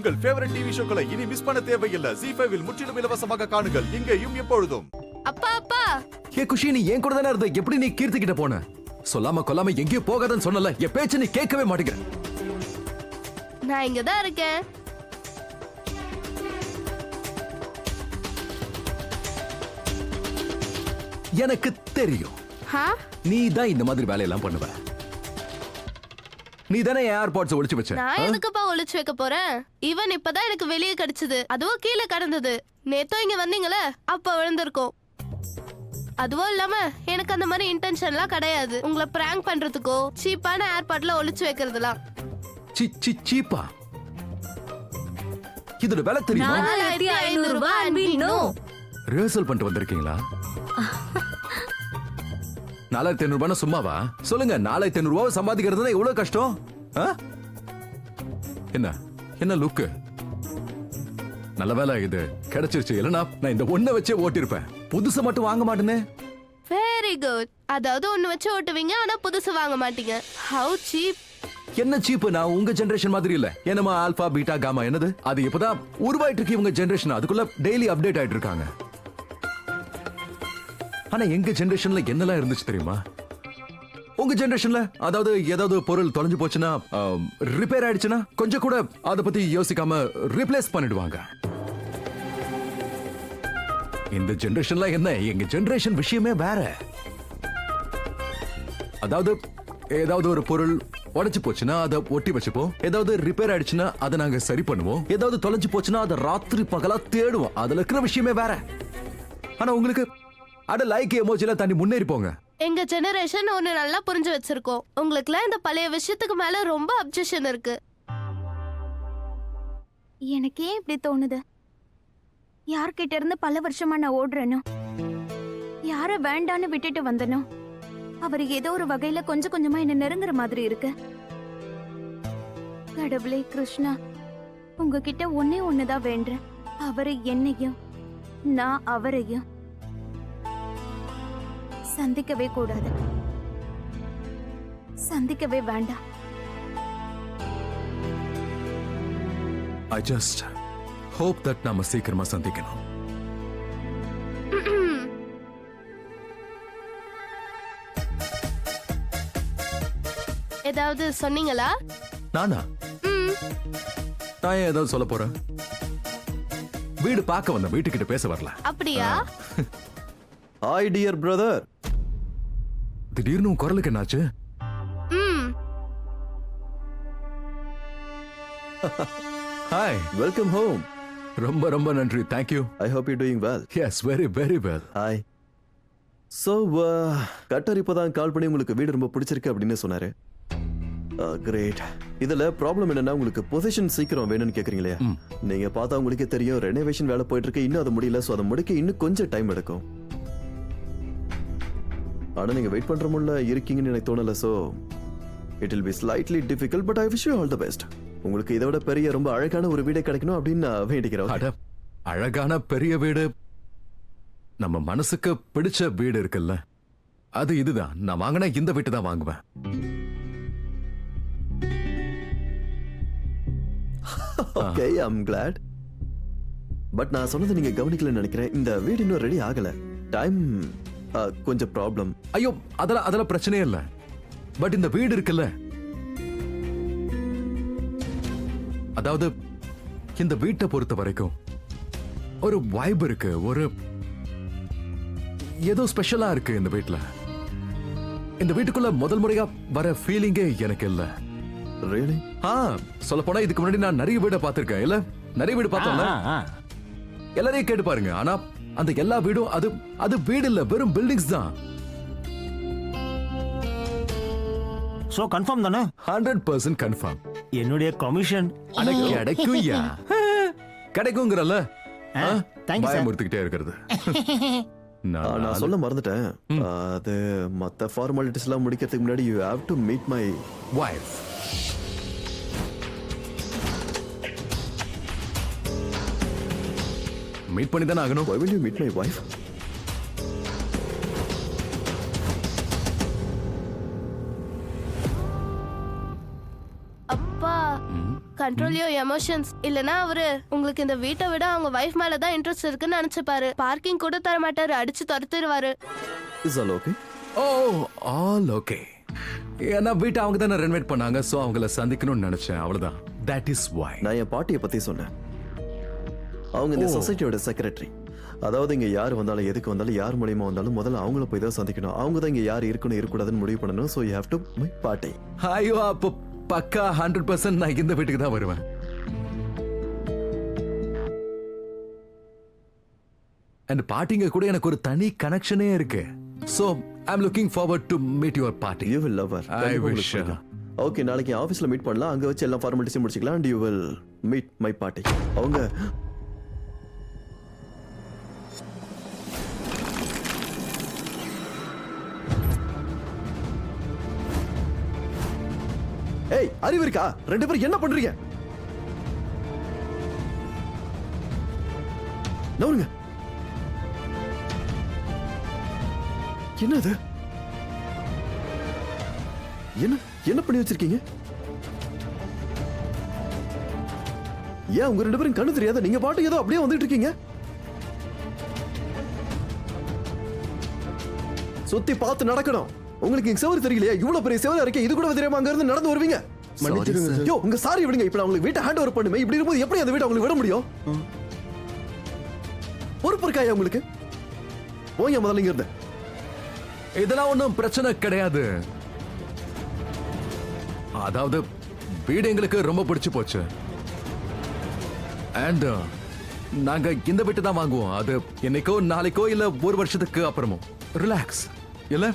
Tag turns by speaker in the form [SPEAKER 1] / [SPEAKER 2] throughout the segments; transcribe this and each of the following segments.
[SPEAKER 1] உங்கள் favourite TV ஷோக்களை இனி miss பண்ண தேவையில்லை. ஜீ5 இல் முற்றிலும் இலவசமாக காணுங்கள். இங்கேயும் எப்பொழுதும்.
[SPEAKER 2] அப்பா அப்பா
[SPEAKER 3] ஏ குஷி, நீ ஏன் கூட தானே இருந்த? எப்படி நீ கீர்த்தி கிட்ட போன? சொல்லாம கொல்லாம எங்கேயும் போகாதன்னு சொன்னல. என் பேச்சு நீ கேட்கவே மாட்டேங்கிற.
[SPEAKER 2] நான் இங்க தான் இருக்கேன்.
[SPEAKER 3] எனக்கு தெரியும் நீ தான் இந்த மாதிரி வேலையெல்லாம் பண்ணுவ. நீ தானே ஏர்பாட்ஸ் ஒளிச்சு வச்ச.
[SPEAKER 2] நான் எதுக்குப்பா ஒளிச்சு வைக்க போறேன்? ஈவன் இப்பதான் எனக்கு வெளியே கிடைச்சது, அதுவும் கீழே கடந்தது. நேத்தோ இங்க வந்தீங்களே, அப்ப விழுந்திருக்கும். அதுவும் இல்லாம எனக்கு அந்த மாதிரி இன்டென்ஷன்லாம் கிடையாது. உங்களை பிராங்க் பண்றதுக்கோ சீப்பான ஏர்பாட்ல ஒளிச்சு வைக்கிறதுலாம்.
[SPEAKER 3] சீப்பா? இதோட விலை தெரியுமா?
[SPEAKER 2] 4500 ரூபாய்.
[SPEAKER 3] ரிஹர்சல் பண்ணிட்டு வந்திருக்கீங்களா? 4500 ரூபாய் சும்மாவா? சொல்லுங்க, 4500 ரூபாய் சம்பாதிக்கிறதுனா எவ்வளவு கஷ்டம்? என்ன என்ன லுக்கு? நல்ல வேலை இது கிடைச்சிருச்சு. இல்லனா நான் இந்த ஒண்ண வச்சே ஓட்டிருப்பேன். புதுசு மட்டும் வாங்க மாட்டேனே.
[SPEAKER 2] Very good. அதாவது ஒண்ணு வச்சு ஓட்டுவீங்க, ஆனா புதுசு வாங்க மாட்டீங்க. How cheap?
[SPEAKER 3] என்ன சீப்? நான் உங்க ஜெனரேஷன் மாதிரி இல்ல. என்னமா ஆல்பா பீட்டா காமா என்னது? அது இப்பதான் உருவாயிட்டு இருக்கு இவங்க ஜெனரேஷன். அதுக்குள்ள டெய்லி அப்டேட் ஆயிட்டு இருக்காங்க. ஆனா எங்க ஜெனரேஷன்ல என்னெல்லாம் இருந்துச்சு தெரியுமா? உங்க ஜெனரேஷன்ல அதாவது ஏதாவது பொருள் தொலைஞ்சு போச்சுன்னா, ரிப்பேர் ஆயிடுச்சுன்னா கொஞ்சம் கூட அதை பத்தி யோசிக்காம ரீப்ளேஸ் பண்ணிடுவாங்க. இந்த ஜெனரேஷன்ல என்ன? எங்க ஜெனரேஷன் விஷயமே வேற. அதாவது ஏதாவது ஒரு பொருள் உடைச்சு போச்சுன்னா அதை ஒட்டி வச்சுப்போம். ஏதாவது ரிப்பேர் ஆயிடுச்சுன்னா அதை நாங்க சரி பண்ணுவோம். ஏதாவது தொலைஞ்சு போச்சுன்னா அதை ராத்திரி பகலா தேடுவோம். அதுல இருக்கிற விஷயமே வேற. ஆனா உங்களுக்கு அட லைக் எமோஜில தாண்டி முன்னேறி போங்க.
[SPEAKER 2] எங்க ஜெனரேஷன் ஒன்னு நல்லா புரிஞ்சு வச்சிருக்கோம். உங்களுக்குலாம் இந்த பழைய விஷயத்துக்கு மேல ரொம்ப அப்சஷன் இருக்கு.
[SPEAKER 4] எனக்கே இப்படி தோணுது. யார்கிட்ட இருந்து பல வருஷமா நான் ஓடுறேனோ, யார வேண்டான்னு விட்டுட்டு வந்தனோ, அவர் ஏதோ ஒரு வகையில கொஞ்சம் கொஞ்சமா என்ன நெருங்குற மாதிரி இருக்கு. கடவுளே கிருஷ்ணா, உங்ககிட்ட ஒன்னே ஒண்ணுதான் வேண்டேன். அவரை என்னையும் நான் அவரையும் சந்திக்கவே கூடாது. சந்திக்கவே வேண்டாம்.
[SPEAKER 3] I just hope that நாம சீக்கிரமா சந்திக்கணும்.
[SPEAKER 2] ஏதாவது சொன்னீங்களா?
[SPEAKER 3] நானா? நான் ஏன் ஏதாவது சொல்ல போறேன்? வீடு பார்க்க வந்த, வீட்டுக்கிட்ட பேச வரல.
[SPEAKER 2] அப்படியா?
[SPEAKER 5] Hi dear brother.
[SPEAKER 3] திடீர்னு உன் குரலுக்கு என்னாச்சு? Hi,
[SPEAKER 5] welcome home.
[SPEAKER 3] ரொம்ப ரொம்ப நன்றி. Thank you.
[SPEAKER 5] I hope you doing well.
[SPEAKER 3] Yes, very very well.
[SPEAKER 5] Hi. So கட்டர் இப்போதான் கால் பண்ணி உங்களுக்கு வீடு ரொம்ப பிடிச்சிருக்கு அப்படின்னு சொன்னாரு. கிரேட். இதுல ப்ராப்ளம் என்னன்னா, உங்களுக்கு பொசிஷன் சீக்கிரம் வேணும்னு கேக்குறீங்களே. நீங்க பார்த்தா உங்களுக்கே தெரியும், ரெனோவேஷன் வேலை போயிட்டு இருக்கு. இன்னும் அது முடியல. ஸோ அதை முடிக்க இன்னும் கொஞ்சம் டைம் எடுக்கும். ஆனா நீங்க வெயிட் பண்ற முள்ள இருக்கீங்கன்னு எனக்கு தோணல. So it will be slightly difficult, but I wish you all the best. உங்களுக்கு இதை விட பெரிய ரொம்ப அழகான ஒரு வீடே கிடைக்கணும் அப்படின்னு நான் வேண்டிக்கிறேன்.
[SPEAKER 3] அழகான பெரிய வீடு, நம்ம மனசுக்கு பிடிச்ச வீடு இருக்குல்ல, அது இதுதான். நான் வாங்கினா இந்த வீட்டு தான் வாங்குவேன்.
[SPEAKER 5] Okay, I am glad. But நான் சொன்னது நீங்க கவனிக்கலன்னு நினைக்கிறேன். இந்த வீடு இன்னும் ரெடி ஆகல. டைம் கொஞ்சம் ப்ராப்ளம்.
[SPEAKER 3] ஐயோ, அதெல்லாம் பிரச்சனையே இல்ல. பட் இந்த வீடு இருக்குல்ல, அதாவது இந்த வீட்டை பொறுத்த வரைக்கும் ஒரு வைப் இருக்கு. ஒரு ஏதோ ஸ்பெஷலா இருக்கு இந்த வீட்டுல. இந்த வீட்டுக்குள்ள முதல் முறையா வர ஃபீலிங்கே எனக்கு இல்ல.
[SPEAKER 5] ரியலி?
[SPEAKER 3] சொல்ல போனா இதுக்கு முன்னாடி நான் நிறைய வீட பார்த்திருக்கேன். இல்ல, நிறைய வீடு பார்த்தோம்ல. எல்லாரையும் கேட்டு பாருங்க. ஆனா அந்த எல்லா வீடும் அது வீடு இல்ல, வெறும் பில்டிங்ஸ் தான்.
[SPEAKER 6] சோ கன்ஃபார்ம் தானே?
[SPEAKER 3] 100% கன்ஃபார்ம்.
[SPEAKER 6] என்னுடைய கமிஷன்
[SPEAKER 3] கிடைக்கும்யா. கிடைக்குங்கறல.
[SPEAKER 6] Thank you sir.
[SPEAKER 3] முடித்துக்கிட்டே இருக்கிறது.
[SPEAKER 5] நான் சொல்ல மறந்துட்டேன். அது மத்த ஃபார்மாலிட்டிஸ் எல்லாம் முடிக்கிறதுக்கு முன்னாடி you have to meet my
[SPEAKER 3] wife. Meet பண்ணி தானே ஆகணும்.
[SPEAKER 5] Why will you meet my wife?
[SPEAKER 2] அப்பா கண்ட்ரோல் யுவர் எமோஷன்ஸ். இல்லனா அவரு உங்களுக்கு இந்த வீட்டை விட அவங்க வைஃப் மேல தான் இன்ட்ரெஸ்ட் இருக்குன்னு நினைச்சுப்பாரு. பார்க்கிங் கூட தர மாட்டாரு, அடிச்சு துரத்திடுவாரு.
[SPEAKER 5] Is all okay?
[SPEAKER 3] Oh all okay. ஏன்னா வீட்டை அவங்க தானே ரெனோவேட் பண்ணாங்க, சோ அவங்கள சந்திக்கணும்னு நினைச்சேன், அவ்வளவுதான். That is why.
[SPEAKER 5] நான் என் பாட்டியை பத்தி சொன்னேன். அவங்க இந்த சொசைட்டியோட செக்ரட்டரி. அதாவது இங்க யார் வந்தாலும் எதுக்கு வந்தாலும் யார் மூலியமா வந்தாலும் முதல்ல அவங்கள போய் தான் சந்திக்கணும். அவங்க தான் இங்க யார் இருக்கணும் இருக்கக்கூடாதுன்னு முடிவு பண்ணணும். So you have to my பாட்டி.
[SPEAKER 3] ஐயோ அப்போ பக்கா 100% நான் இந்த வீட்டுக்கு தான் வருவேன். அண்ட் பாட்டிங்க கூட எனக்கு ஒரு தனி கனெக்ஷனே இருக்கு. So I am looking forward to meet your party.
[SPEAKER 5] You will love her.
[SPEAKER 3] I wish.
[SPEAKER 5] Okay, நாளைக்கு ஆபீஸ்ல மீட் பண்ணலாம். அங்க வச்சு எல்லா ஃபார்மாலிட்டிஸும் முடிச்சுக்கலாம். And you will meet my party. அவங்க ஏய், அறிவு இருக்கா? ரெண்டு பேரும் என்ன பண்றீங்க? நவுருங்க. என்னது? என்ன என்ன பண்ணி வச்சிருக்கீங்க? ஏன் உங்க ரெண்டு பேரும் கண்ணு தெரியாத? நீங்க பாட்டு ஏதோ அப்படியே வந்துட்டு இருக்கீங்க. சுத்தி பார்த்து நடக்கணும். உங்களுக்கு இங்க செவரு தெரியலையா? இவ்வளவு பெரிய செவரு இருக்கே, இது கூட தெரியாம அங்க இருந்து நடந்து வருவீங்க. யோ, உங்க சாரி விடுங்க. இப்ப நான் உங்களுக்கு வீட்டை ஹேண்ட் ஓவர் பண்ணுமே. இப்படி இருக்கும்போது எப்படி அந்த வீட்டை உங்களுக்கு விட முடியும்? பொறுப்பு இருக்காயா உங்களுக்கு? போங்க முதல்ல இங்க இருந்து.
[SPEAKER 3] இதெல்லாம் ஒன்றும் பிரச்சனை கிடையாது. அதாவது வீடு எங்களுக்கு ரொம்ப பிடிச்சு போச்சு. அண்ட் நாங்க இந்த வீட்டு தான் வாங்குவோம். அது என்னைக்கோ நாளைக்கோ இல்ல ஒரு வருஷத்துக்கு அப்புறமோ. ரிலாக்ஸ் இல்ல?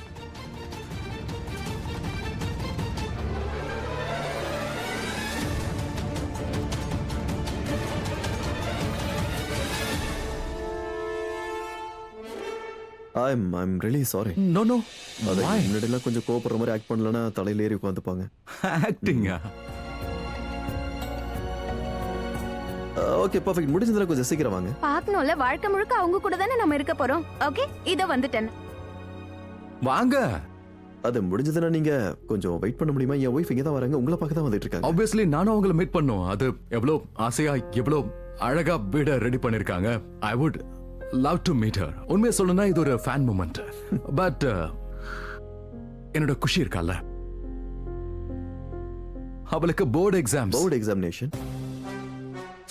[SPEAKER 5] I'm really sorry.
[SPEAKER 3] No no.
[SPEAKER 5] அது முன்னாடி எல்லாம் கொஞ்சம் கோபப்படுற மாதிரி ஆக்ட் பண்ணலன்னா தலையில ஏறி உட்காந்துப்பாங்க.
[SPEAKER 3] ஆக்டிங்கா?
[SPEAKER 5] Okay, perfect. முடிஞ்சதுல கொஞ்சம் சீக்கிரம் வாங்க.
[SPEAKER 4] பார்க்கணும்ல, வாழ்க்கை முழுக்க அவங்க கூட தானே நம்ம இருக்க போறோம். ஓகே, இதோ வந்துட்டேன்.
[SPEAKER 3] வாங்க.
[SPEAKER 5] அது முடிஞ்சதுன்னா நீங்க கொஞ்சம் வெயிட் பண்ண முடியுமா? என் ஒய்ஃப் இங்க தான் வராங்க, உங்களை பார்க்க தான் வந்துட்டு இருக்காங்க.
[SPEAKER 3] ஆப்வியஸ்லி நானும் அவங்கள மீட் பண்ணும். அது எவ்வளோ ஆசையா எவ்வளோ அழகா வீட ரெடி பண்ணிருக்காங்க. I would love to meet her. உண்மையை சொல்லணும்னா இது ஒரு ஃபேன் மூமெண்ட். பட் என்னோட குஷி இருக்கல்ல, அவளுக்கு போர்டு எக்ஸாமினேஷன்.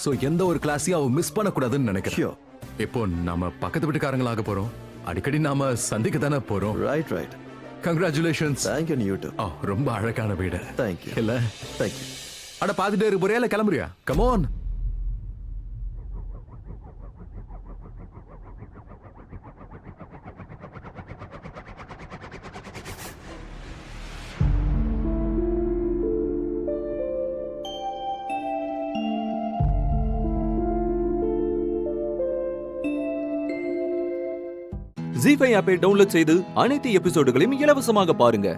[SPEAKER 3] சோ எந்த ஒரு கிளாஸையும் அவ மிஸ் பண்ணக்கூடாதுன்னு நினைக்கிறேன்.
[SPEAKER 5] Sure.
[SPEAKER 3] இப்போ நாம பக்கத்து வீட்டுக்காரங்களாக போறோம். அடிக்கடி நாம சந்திக்க தானே போறோம்.
[SPEAKER 5] Right.
[SPEAKER 3] Congratulations.
[SPEAKER 5] Thank you, you too.
[SPEAKER 3] ரொம்ப அழகான வீடு.
[SPEAKER 5] Thank you.
[SPEAKER 3] இல்ல?
[SPEAKER 5] Thank you.
[SPEAKER 3] அட பாத்துட்டே இரு, போறியா இல்ல கிளம்புறியா? Come on.
[SPEAKER 7] ZEE5 ஆப்பை டவுன்லோட் செய்து அனைத்து எபிசோடுகளையும் இலவசமாக பாருங்க.